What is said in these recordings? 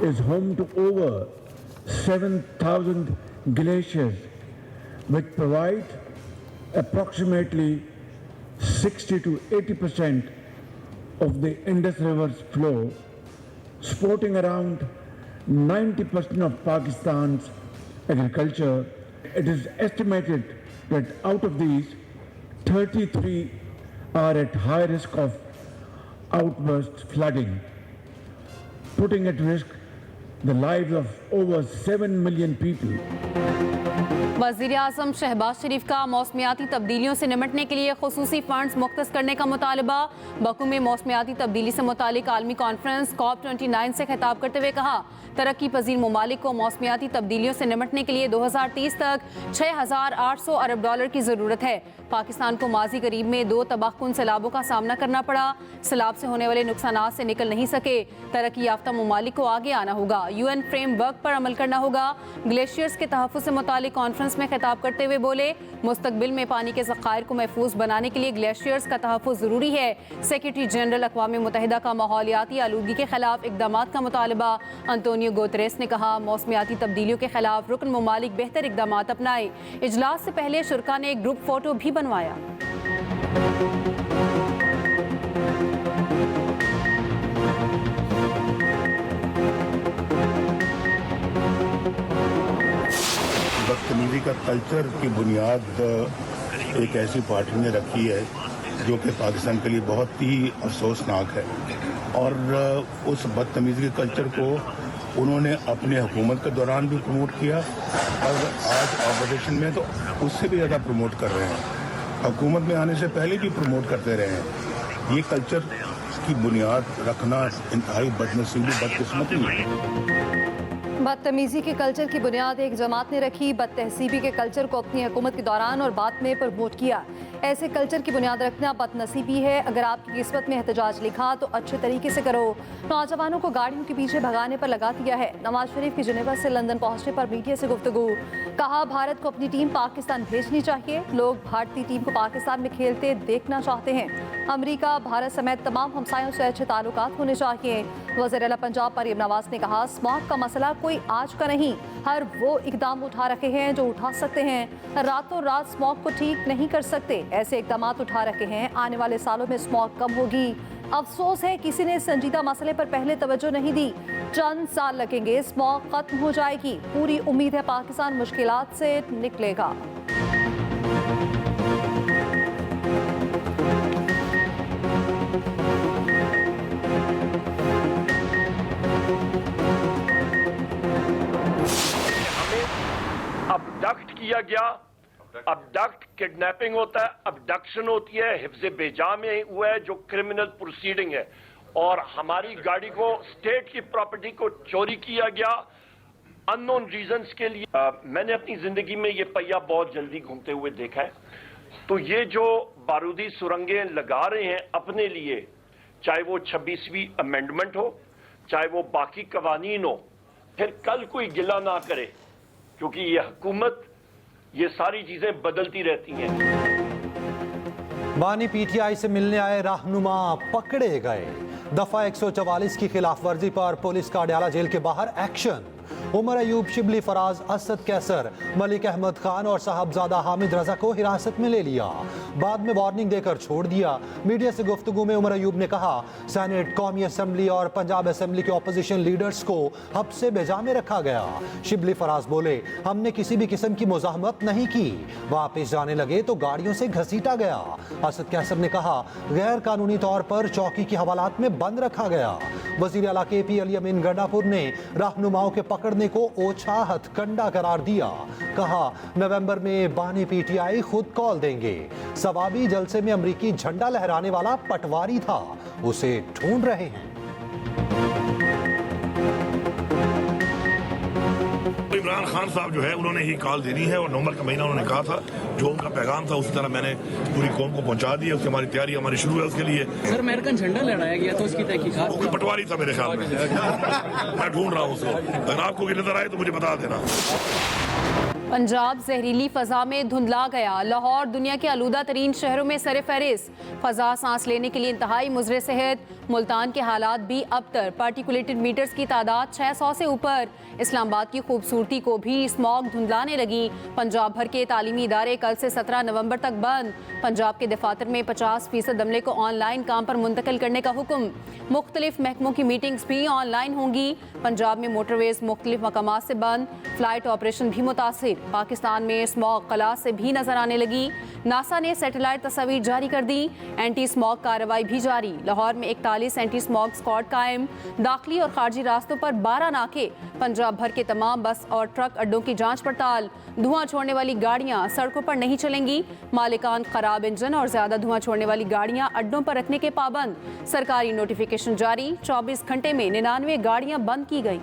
is home to over 7,000 glaciers, which provide approximately 60 to 80% of the Indus River's flow, supporting around 90% of Pakistan's agriculture. It is estimated that out of these, 33 are at high risk of outburst flooding, putting at risk the lives of over 7 million people. वज़ीर-ए-आज़म शहबाज शरीफ का मौसमियाती तब्दीलियों से निपटने के लिए खुसूसी funds मुख्तस करने का मुतालबा। बकू में मौसमियाती तब्दीली से मुतालिक आलमी कॉन्फ्रेंस COP29 से खिताब करते हुए कहा, तरक्की पजीर ममालिक को मौसमियाती तब्दीलियों से निपटने के लिए 2030 तक $6,800 अरब की ज़रूरत है। पाकिस्तान को माजी करीब में 2 तबाहकुन सैलाबों का सामना करना पड़ा। सैलाब से होने वाले नुकसानात से निकल नहीं सके। तरक्की याफ्ता ममालिक को आगे आना होगा, UN फ्रेमवर्क पर अमल करना होगा। ग्लेशियर्स के तहफ़्फ़ुज़ से मुतालिक कॉन्फ्रेंस में खिताब करते हुए बोले, मुस्तकबिल में पानी के ज़खायर को महफूज बनाने के लिए ग्लेशियर्स का तहफ़्फ़ुज़ ज़रूरी है। सेक्रेटरी जनरल अक़वाम मुत्तहिदा का माहौलियाती आलूदगी के खिलाफ इक़दामात का मुतालबा। अंतोनियो गुतेरेस ने कहा, मौसमियाती तब्दीलियों के खिलाफ रुकन ममालिक बेहतर इक़दामात अपनाए। इजलास से पहले शुरा ने एक ग्रुप फोटो भी बनवाया। बदतमीजी का कल्चर की बुनियाद एक ऐसी पार्टी ने रखी है जो कि पाकिस्तान के लिए बहुत ही अफसोसनाक है, और उस बदतमीजी के कल्चर को उन्होंने अपने हुकूमत के दौरान भी प्रमोट किया और आज ऑपोजिशन में तो उससे भी ज़्यादा प्रमोट कर रहे हैं। हुकूमत में आने से पहले भी प्रमोट करते रहे हैं। ये कल्चर की बुनियाद रखना इंतहाई बदनसीबी, बदकिस्मती है। बदतमीजी के कल्चर की बुनियाद एक जमात ने रखी। बदतहसीबी के कल्चर को अपनी हुकूमत के दौरान और बाद में प्रमोट किया। ऐसे कल्चर की बुनियाद रखना बदनसीबी है। अगर आपकी किस्मत में एहतजाज लिखा तो अच्छे तरीके से करो। नौजवानों को गाड़ियों के पीछे भगाने पर लगा दिया है। नवाज शरीफ की जिनेवा से लंदन पहुंचने पर मीडिया से गुफ्तगू। कहा, भारत को अपनी टीम पाकिस्तान भेजनी चाहिए। लोग भारतीय टीम को पाकिस्तान में खेलते देखना चाहते हैं। अमेरिका, भारत समेत तमाम हमसायों से अच्छे ताल्लुकात होने चाहिए। वज़ीर आला पंजाब मरियम नवाज ने कहा, स्मॉग का मसला कोई आज का नहीं, हर वो इकदाम उठा रखे हैं जो उठा सकते हैं। रातों रात स्मॉग को ठीक नहीं कर सकते, ऐसे इकदाम उठा रखे हैं। आने वाले सालों में स्मॉग कम होगी। अफसोस है किसी ने संजीदा मसले पर पहले तवज्जो नहीं दी। चंद साल लगेंगे, स्मॉग खत्म हो जाएगी। पूरी उम्मीद है पाकिस्तान मुश्किलात से निकलेगा। अबडक्ट किया गया, अबडक्ट किडनैपिंग होता है, अबडक्शन होती है, हिफ्ज़ बेजा में हुआ है जो क्रिमिनल प्रोसीडिंग है, और हमारी गाड़ी को, स्टेट की प्रॉपर्टी को चोरी किया गया अननोन रीजंस के लिए। मैंने अपनी जिंदगी में ये पहिया बहुत जल्दी घूमते हुए देखा है। तो ये जो बारूदी सुरंगें लगा रहे हैं अपने लिए, चाहे वो 26वीं अमेंडमेंट हो, चाहे वो बाकी कवानीन हो, फिर कल कोई गिला ना करे, क्योंकि ये हुकूमत, ये सारी चीजें बदलती रहती हैं। बानी PTI से मिलने आए रहनुमा पकड़े गए। दफा 144 की खिलाफ वर्जी पर पुलिस का अडयाला जेल के बाहर एक्शन। उमर अयूब, शिबली फराज, असद कैसर, मलिक अहमद खान और साहबजादा हामिद रजा को हिरासत में ले लिया। बाद में वार्निंग देकर छोड़ दिया। मीडिया से गुफ्तगू में उमर अयूब ने कहा, सेनेट, कौमी असम्बली और पंजाब असम्बली के ऑपोजिशन लीडर्स को हब्से बेजा में रखा गया। शिबली फराज बोले, हमने किसी भी किस्म की मुजाहमत नहीं की। वापस जाने लगे तो गाड़ियों से घसीटा गया। असद कैसर ने कहा, गैर कानूनी तौर पर चौकी की हवालात में बंद रखा गया। वज़ीर आला KP अली अमीन गंडापुर ने रहनुमाओं के पकड़ने को ओछा हथकंडा करार दिया। कहा, नवंबर में बानी PTI खुद कॉल देंगे। सवाबी जलसे में अमरीकी झंडा लहराने वाला पटवारी था, उसे ढूंढ रहे हैं। इमरान खान साहब जो है उन्होंने ही कॉल देनी है, और नवंबर का महीना उन्होंने कहा था। जो उनका पैगाम था उसी तरह मैंने पूरी कौम को पहुंचा दिया। उसकी हमारी तैयारी हमारी शुरू है उसके लिए। सर, अमेरिकन झंडा लहराया गया तो उसकी तहकीकात, वो पटवारी था मेरे ख्याल में। मैं ढूंढ रहा हूँ उसको, अगर आपको नजर आए तो मुझे बता देना। पंजाब जहरीली फजा में धुंधला गया। लाहौर दुनिया के आलूदा तरीन शहरों में सरे फहरिस्त। फजा सांस लेने के लिए इंतहाई मुज़र सेहत। मुल्तान के हालात भी अबतर। पार्टिकुलेटेड मीटर्स की तादाद 600 से ऊपर। इस्लामाबाद की खूबसूरती को भी स्मॉग धुंधलाने लगी। पंजाब भर के तालीमी इदारे कल से 17 नवंबर तक बंद। पंजाब के दफातर में 50% अमले को ऑनलाइन काम पर मुंतकिल करने का हुक्म। मुख्तलिफ महकमों की मीटिंग्स भी ऑनलाइन होंगी। पंजाब में मोटरवेज मुख्तलिफ मकामात से बंद। फ्लाइट ऑपरेशन भी मुतासिर। पाकिस्तान में स्मॉग कला से भी नजर आने लगी। नासा ने सैटेलाइट तस्वीर जारी कर दी। एंटी स्मॉग कार्रवाई भी जारी। लाहौर में 41 एंटी स्मॉग स्क्वाड कायम। दाखिली और खारजी रास्तों पर 12 नाके। पंजाब भर के तमाम बस और ट्रक अड्डों की जांच पड़ताल। धुआं छोड़ने वाली गाड़ियां सड़कों पर नहीं चलेंगी। मालिकान खराब इंजन और ज्यादा धुआं छोड़ने वाली गाड़ियां अड्डों पर रखने के पाबंद। सरकारी नोटिफिकेशन जारी। 24 घंटे में 99 गाड़ियां बंद की गई।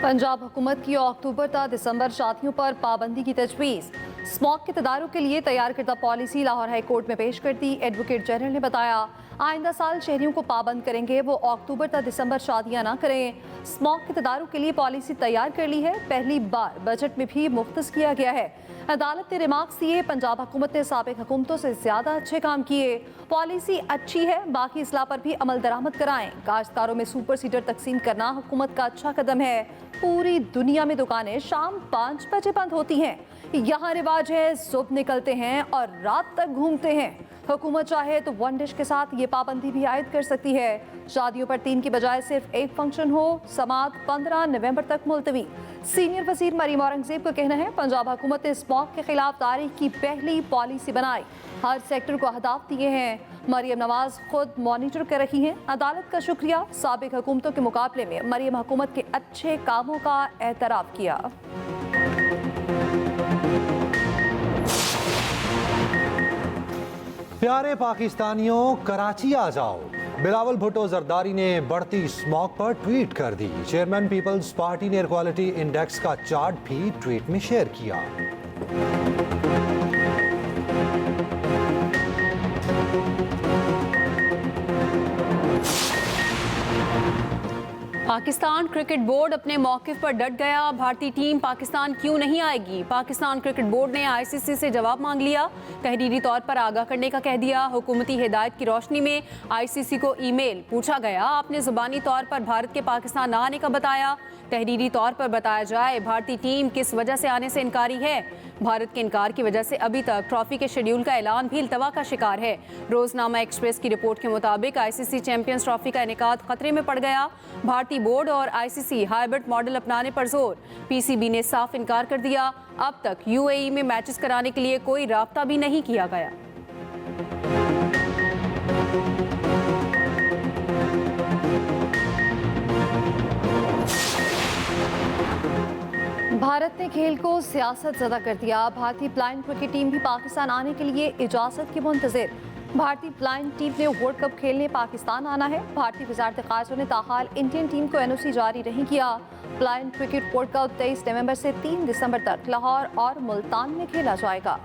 पंजाब हुकूमत की अक्टूबर ता दिसंबर शादियों पर पाबंदी की तजवीज़। स्मॉग के तदारुक के लिए तैयार करदा पॉलिसी लाहौर हाई कोर्ट में पेश कर दी। एडवोकेट जनरल ने बताया आइंदा साल शहरियों को पाबंद करेंगे, वो अक्टूबर तक दिसंबर शादियां ना करें। स्मॉग के तदारुक के लिए पॉलिसी तैयार कर ली है। पहली बार बजट में भी मुख्तस किया गया है। अदालत ने रिमार्क्स दिए, पंजाब हुकूमत ने साबिक हुकूमतों से ज्यादा अच्छे काम किए। पॉलिसी अच्छी है, बाकी इसलाह पर भी अमल दरामद कराएं। काश्तकारों में सुपर सीडर तकसीम करना हुकूमत का अच्छा कदम है। पूरी दुनिया में दुकानें शाम 5 बजे बंद होती हैं। यहाँ रिवाज है सुबह निकलते हैं और रात तक घूमते हैं। हुकूमत चाहे तो वन डिश के साथ ये पाबंदी भी आयद कर सकती है। शादियों पर 3 की बजाय सिर्फ 1 फंक्शन हो। समात 15 नवंबर तक मुलतवी। सीनियर वजीर मरीम औरंगजेब का कहना है पंजाब हुकूमत ने स्मॉग के खिलाफ तारीख की पहली पॉलिसी बनाई। हर सेक्टर को अहदाफ दिए हैं। मरीम नवाज खुद मॉनिटर कर रही हैं। अदालत का शुक्रिया। साबिक हुकूमतों के मुकाबले में मरीम हुकूमत के अच्छे कामों का एतराफ़ किया। प्यारे पाकिस्तानियों, कराची आ जाओ। बिलावल भुट्टो जरदारी ने बढ़ती स्मॉग पर ट्वीट कर दी। चेयरमैन पीपल्स पार्टी ने एयर क्वालिटी इंडेक्स का चार्ट भी ट्वीट में शेयर किया। पाकिस्तान क्रिकेट बोर्ड अपने मौक़िफ़ पर डट गया। भारतीय टीम पाकिस्तान क्यों नहीं आएगी? पाकिस्तान क्रिकेट बोर्ड ने आईसीसी से जवाब मांग लिया। तहरीरी तौर पर आगाह करने का कह दिया। हुकूमती हिदायत की रोशनी में आईसीसी को ईमेल पूछा गया, आपने ज़ुबानी तौर पर भारत के पाकिस्तान न आने का बताया। तहरीरी तौर पर बताया जाए भारतीय टीम किस वजह से आने से इनकारी है। भारत के इनकार की वजह से अभी तक ट्रॉफी के शेड्यूल का ऐलान भी इल्तवा का शिकार है। रोजनामा एक्सप्रेस की रिपोर्ट के मुताबिक आईसीसी चैंपियंस ट्रॉफी का इनेकाद खतरे में पड़ गया। भारतीय बोर्ड और आईसीसी हाइब्रिड मॉडल अपनाने पर जोर। पीसीबी ने साफ इनकार कर दिया। अब तक यूएई में मैचेस कराने के लिए कोई राब्ता भी नहीं किया गया। भारत ने खेल को सियासत ज़दा कर दिया। भारतीय ब्लाइंड क्रिकेट टीम भी पाकिस्तान आने के लिए इजाज़त की मुंतज़िर। भारतीय ब्लाइंड टीम ने वर्ल्ड कप खेलने पाकिस्तान आना है। भारतीय वज़ारत ख़ारजा ने ताहाल इंडियन टीम को एनओसी जारी नहीं किया। ब्लाइंड क्रिकेट वर्ल्ड कप 23 नवंबर से 3 दिसंबर तक लाहौर और मुल्तान में खेला जाएगा।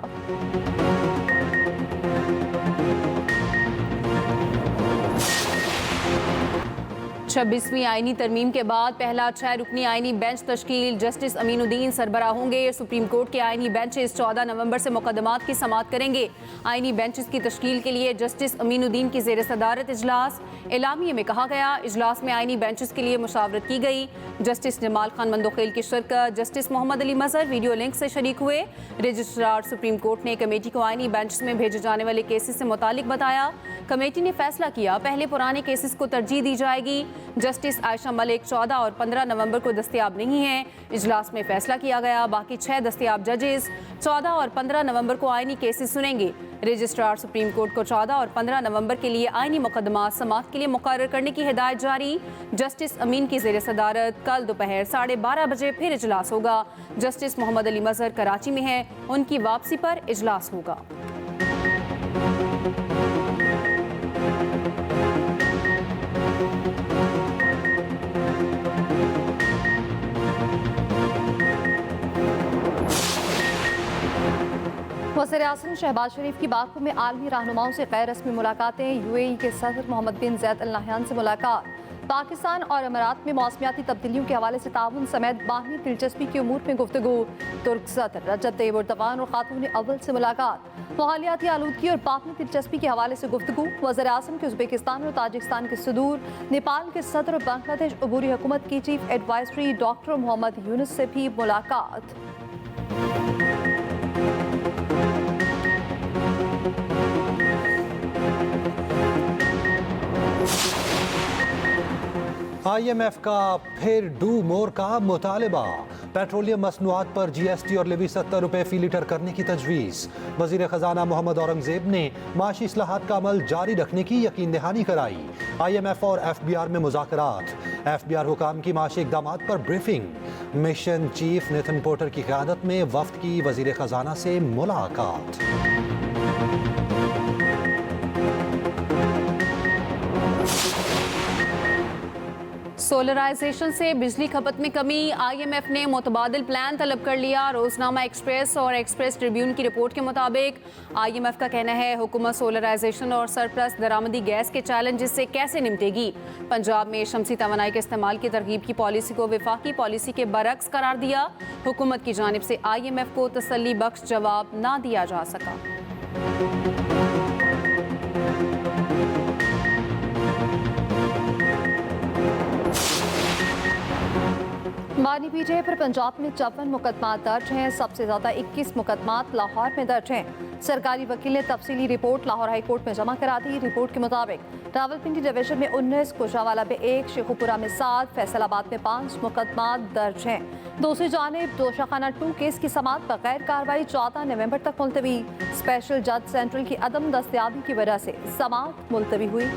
26वीं आईनी तरमीम के बाद पहला 6 रुकनी आईनी बेंच तश्कील। जस्टिस अमीनुद्दीन सरबराह होंगे। सुप्रीम कोर्ट के आईनी बेंचेस 14 नवंबर से मुकदमात की समाअत करेंगे। आईनी बेंचेस की तश्कील के लिए जस्टिस अमीनुद्दीन की ज़ेर सदारत इजलास। एलामिये में कहा गया इजलास में आईनी बेंचेस के लिए मुशावरत की गई। जस्टिस जमाल खान मंदोखेल की शिरकत। जस्टिस मोहम्मद अली मजहर वीडियो लिंक से शरीक हुए। रजिस्ट्रार सुप्रीम कोर्ट ने कमेटी को आईनी बेंचेस में भेजे जाने वाले केसेस से मुतालिक बताया। कमेटी ने फैसला किया पहले पुराने केसेस को तरजीह दी जाएगी। जस्टिस आयशा मलिक 14 और 15 नवंबर को दस्तयाब नहीं है। इजलास में फैसला किया गया बाकी 6 दस्तयाब जजेस 14 और 15 नवंबर को आईनी केसेस सुनेंगे। रजिस्ट्रार सुप्रीम कोर्ट को 14 और 15 नवंबर के लिए आईनी मुकदमात समाअत के लिए मुकर्रर करने की हिदायत जारी। जस्टिस अमीन की ज़ेर सदारत कल दोपहर 12:30 बजे फिर इजलास होगा। जस्टिस मोहम्मद अली मजहर कराची में है, उनकी वापसी पर इजलास होगा। वज़ीर-ए-आज़म शहबाज शरीफ की बाकू में आलमी रहनुमाओं से गैर रस्मी मुलाकातें। यूएई के सदर मोहम्मद बिन ज़ैद अल नहयान से मुलाकात। पाकिस्तान और अमारात में मौसमियाती तब्दीलियों के हवाले से ताउन समेत बाहमी दिलचस्पी के उमूर में गुफ्तगू। तुर्क सदर रजब तैयब एर्दोगान और खातून अव्वल से मुलाकात। माहौलियाती आलूदगी और बाहमी दिलचस्पी के हवाले से गुफ्तगू। वज़ीर-ए-आज़म की उज़्बेकिस्तान और ताजिकिस्तान के सदूर, नेपाल के सदर और बांग्लादेश अबूरी हुकूमत की chief advisory doctor Mohammad Yunus से भी मुलाकात। IMF का फिर डू मोर का मुतालबा। पेट्रोलियम मसनूआत पर GST और लेवी 70 रुपए फी लीटर करने की तजवीज़। वज़ीर ख़जाना मोहम्मद औरंगज़ेब ने माशी इस्लाहात का अमल जारी रखने की यकीन दहानी कराई। IMF और FBR में मुज़ाकरात। FBR हुकाम की माशी इक़दामात पर briefing. Mission chief Nitin porter की क़यादत में वफ़द की वज़ीर ख़जाना से मुलाकात। सोलराइजेशन से बिजली खपत में कमी। IMF ने मुतबादिल प्लान तलब कर लिया। रोजनामा एक्सप्रेस और एक्सप्रेस ट्रिब्यून की रिपोर्ट के मुताबिक IMF का कहना है हुकूमत सोलराइजेशन और सरप्लस दरामदी गैस के चैलेंजेस से कैसे निपटेगी। पंजाब में शमसी तवानाई के इस्तेमाल की तरगीब की पॉलिसी को वफाकी पॉलिसी के बरक्स करार दिया। हुकूमत की जानिब से IMF को तसल्ली बख्श जवाब ना दिया जा सका। मानी पीटीआई पर पंजाब में 54 मुकदमा दर्ज हैं। सबसे ज्यादा 21 मुकदमात लाहौर में दर्ज हैं। सरकारी वकील ने तफसीली रिपोर्ट लाहौर हाई कोर्ट में जमा करा दी। रिपोर्ट के मुताबिक रावलपिंडी डिवीजन में 19, गुजरांवाला में 1, शेखुपुरा में 7, फैसलाबाद में 5 मुकदमात दर्ज हैं। दूसरी जानिब दोशाखाना 2 केस की समाअत बगैर कार्रवाई 14 नवंबर तक मुलतवी। स्पेशल जज सेंट्रल की अदम दस्तयाबी की वजह से समाअत मुलतवी हुई।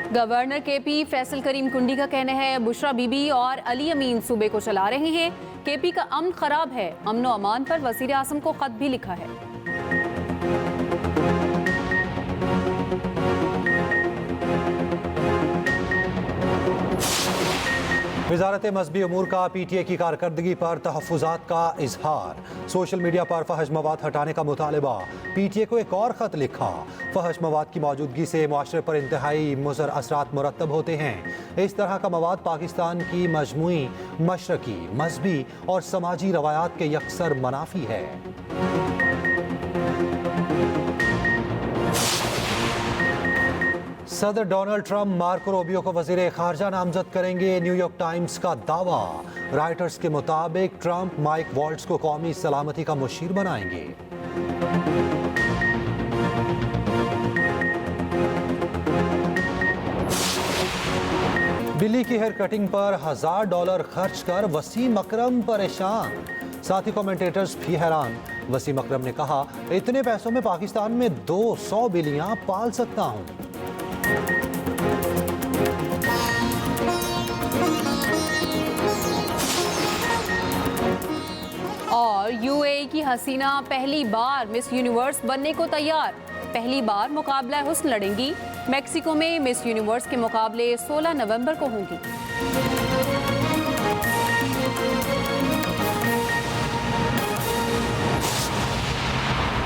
गवर्नर KP फैसल करीम कुंडी का कहना है बुशरा बीबी और अली अमीन सूबे को चला रहे हैं। KP का अमन खराब है। अमन व अमान पर वज़ीर आज़म को खत भी लिखा है। वज़ारत मज़हबी अमूर का PTA की कारकर्दगी पर तहफ़्फ़ुज़ात का इजहार। सोशल मीडिया पर फहश मवाद हटाने का मुतालबा। PTA को एक और ख़त लिखा। फहश मवाद की मौजूदगी से माशरे पर इंतहाई मुज़र असरात मुरतब होते हैं। इस तरह का मवाद पाकिस्तान की मजमूई मशरकी, मजहबी और समाजी रवायात के यकसर मनाफी है। सदर डोनाल्ड ट्रंप मार्को रूबियो को वज़ीर ख़ारजा नामज़द करेंगे। न्यूयॉर्क टाइम्स का दावा। राइटर्स के मुताबिक ट्रंप माइक वॉल्ट्ज़ को कौमी सलामती का मुशीर बनाएंगे। बिल्ली की हेयर कटिंग पर $1000 खर्च कर वसीम अकरम परेशान। साथी कमेंटेटर्स भी हैरान। वसीम अकरम ने कहा, इतने पैसों में पाकिस्तान में 200 बिल्लियां पाल सकता हूं। और UAE की हसीना पहली बार मिस यूनिवर्स बनने को तैयार। पहली बार मुकाबला हुस्न लड़ेंगी। मेक्सिको में मिस यूनिवर्स के मुकाबले 16 नवंबर को होंगी।